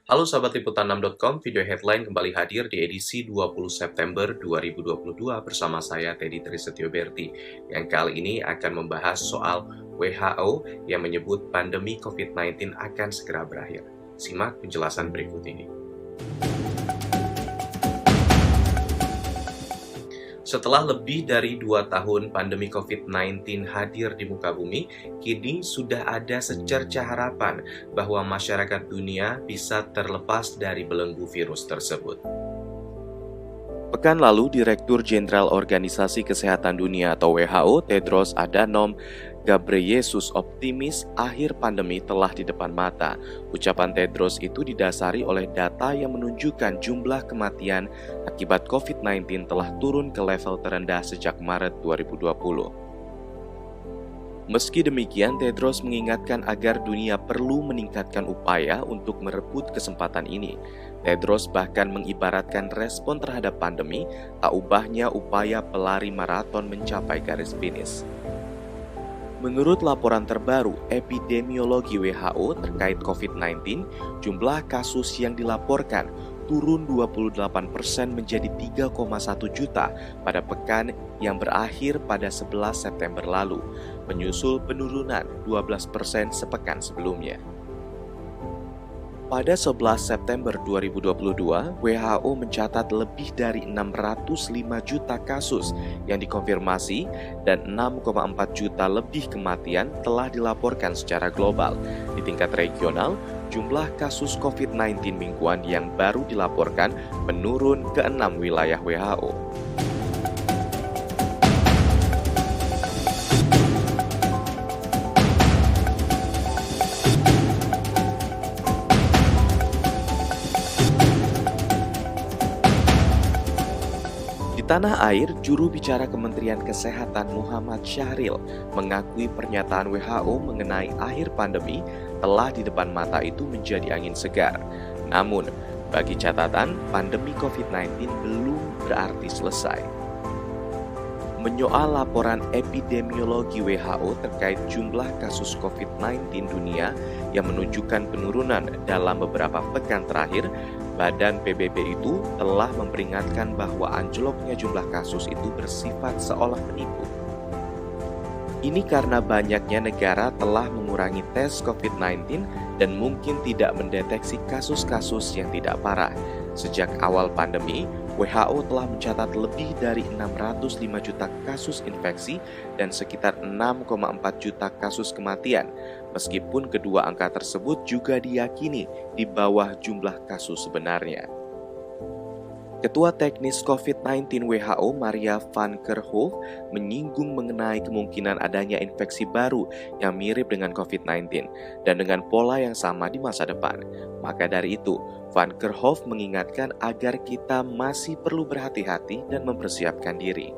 Halo sahabat liputan6.com, video headline kembali hadir di edisi 20 September 2022 bersama saya Teddy Trisetyo Berti, yang kali ini akan membahas soal WHO yang menyebut pandemi COVID-19 akan segera berakhir. Simak penjelasan berikut ini. Setelah lebih dari 2 tahun pandemi COVID-19 hadir di muka bumi, kini sudah ada secerca harapan bahwa masyarakat dunia bisa terlepas dari belenggu virus tersebut. Pekan lalu, Direktur Jenderal Organisasi Kesehatan Dunia atau WHO, Tedros Adhanom Ghebreyesus optimis akhir pandemi telah di depan mata. Ucapan Tedros itu didasari oleh data yang menunjukkan jumlah kematian akibat COVID-19 telah turun ke level terendah sejak Maret 2020. Meski demikian, Tedros mengingatkan agar dunia perlu meningkatkan upaya untuk merebut kesempatan ini. Tedros bahkan mengibaratkan respon terhadap pandemi tak ubahnya upaya pelari maraton mencapai garis finish. Menurut laporan terbaru epidemiologi WHO terkait COVID-19, jumlah kasus yang dilaporkan turun 28% menjadi 3,1 juta pada pekan yang berakhir pada 11 September lalu, menyusul penurunan 12% sepekan sebelumnya. Pada 11 September 2022, WHO mencatat lebih dari 605 juta kasus yang dikonfirmasi dan 6,4 juta lebih kematian telah dilaporkan secara global. Di tingkat regional, jumlah kasus COVID-19 mingguan yang baru dilaporkan menurun ke 6 wilayah WHO. Di tanah air, juru bicara Kementerian Kesehatan Muhammad Syahril mengakui pernyataan WHO mengenai akhir pandemi telah di depan mata itu menjadi angin segar. Namun, bagi catatan, pandemi COVID-19 belum berarti selesai. Menyoal laporan epidemiologi WHO terkait jumlah kasus COVID-19 dunia yang menunjukkan penurunan dalam beberapa pekan terakhir, Badan PBB itu telah memperingatkan bahwa anjloknya jumlah kasus itu bersifat seolah menipu. Ini karena banyaknya negara telah mengurangi tes COVID-19 dan mungkin tidak mendeteksi kasus-kasus yang tidak parah. Sejak awal pandemi, WHO telah mencatat lebih dari 605 juta kasus infeksi dan sekitar 6,4 juta kasus kematian. Meskipun kedua angka tersebut juga diyakini di bawah jumlah kasus sebenarnya. Ketua Teknis COVID-19 WHO Maria van Kerkhove menyinggung mengenai kemungkinan adanya infeksi baru yang mirip dengan COVID-19 dan dengan pola yang sama di masa depan. Maka dari itu, van Kerkhove mengingatkan agar kita masih perlu berhati-hati dan mempersiapkan diri.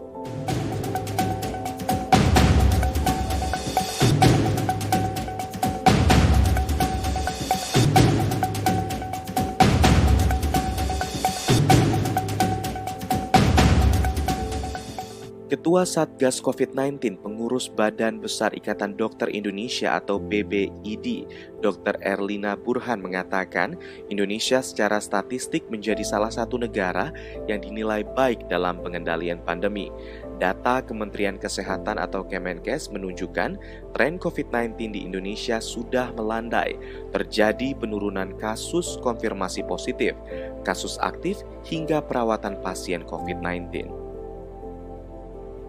Ketua Satgas COVID-19 Pengurus Badan Besar Ikatan Dokter Indonesia atau PBID, Dr. Erlina Burhan mengatakan, Indonesia secara statistik menjadi salah satu negara yang dinilai baik dalam pengendalian pandemi. Data Kementerian Kesehatan atau Kemenkes menunjukkan tren COVID-19 di Indonesia sudah melandai. Terjadi penurunan kasus konfirmasi positif, kasus aktif hingga perawatan pasien COVID-19.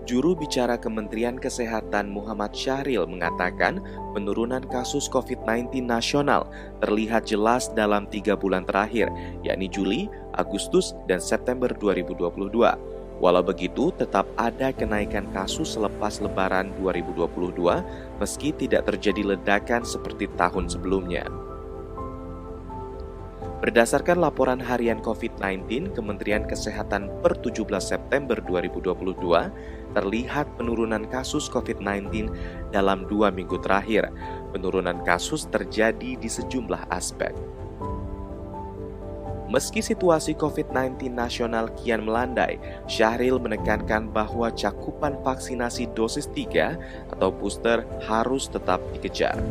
Juru bicara Kementerian Kesehatan Muhammad Syahril mengatakan penurunan kasus COVID-19 nasional terlihat jelas dalam 3 bulan terakhir, yakni Juli, Agustus, dan September 2022. Walau begitu, tetap ada kenaikan kasus selepas Lebaran 2022 meski tidak terjadi ledakan seperti tahun sebelumnya. Berdasarkan laporan harian COVID-19 Kementerian Kesehatan per 17 September 2022, terlihat penurunan kasus COVID-19 dalam 2 minggu terakhir. Penurunan kasus terjadi di sejumlah aspek. Meski situasi COVID-19 nasional kian melandai, Syahril menekankan bahwa cakupan vaksinasi dosis 3 atau booster harus tetap dikejar.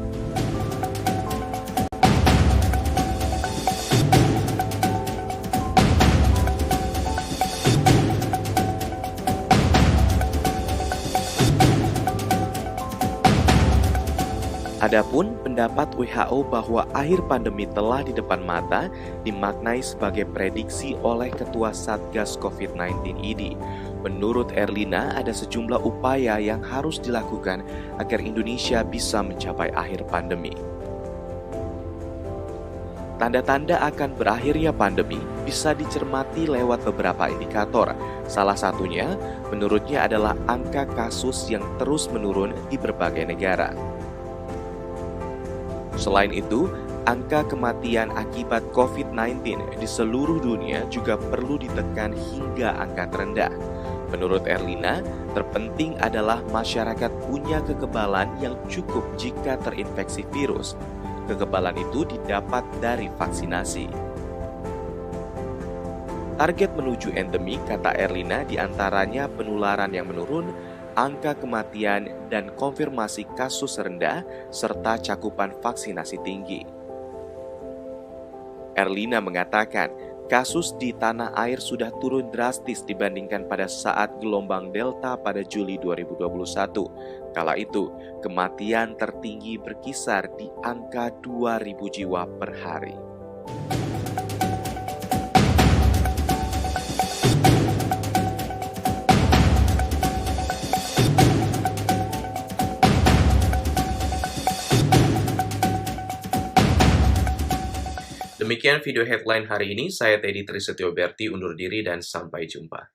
Adapun pendapat WHO bahwa akhir pandemi telah di depan mata dimaknai sebagai prediksi oleh Ketua Satgas COVID-19 ini. Menurut Erlina, ada sejumlah upaya yang harus dilakukan agar Indonesia bisa mencapai akhir pandemi. Tanda-tanda akan berakhirnya pandemi bisa dicermati lewat beberapa indikator. Salah satunya, menurutnya adalah angka kasus yang terus menurun di berbagai negara. Selain itu, angka kematian akibat COVID-19 di seluruh dunia juga perlu ditekan hingga angka terendah. Menurut Erlina, terpenting adalah masyarakat punya kekebalan yang cukup jika terinfeksi virus. Kekebalan itu didapat dari vaksinasi. Target menuju endemi, kata Erlina, diantaranya penularan yang menurun, angka kematian dan konfirmasi kasus rendah, serta cakupan vaksinasi tinggi. Erlina mengatakan, kasus di tanah air sudah turun drastis dibandingkan pada saat gelombang Delta pada Juli 2021. Kala itu, kematian tertinggi berkisar di angka 2.000 jiwa per hari. Demikian video headline hari ini, saya Teddy Trisetyo Berti undur diri dan sampai jumpa.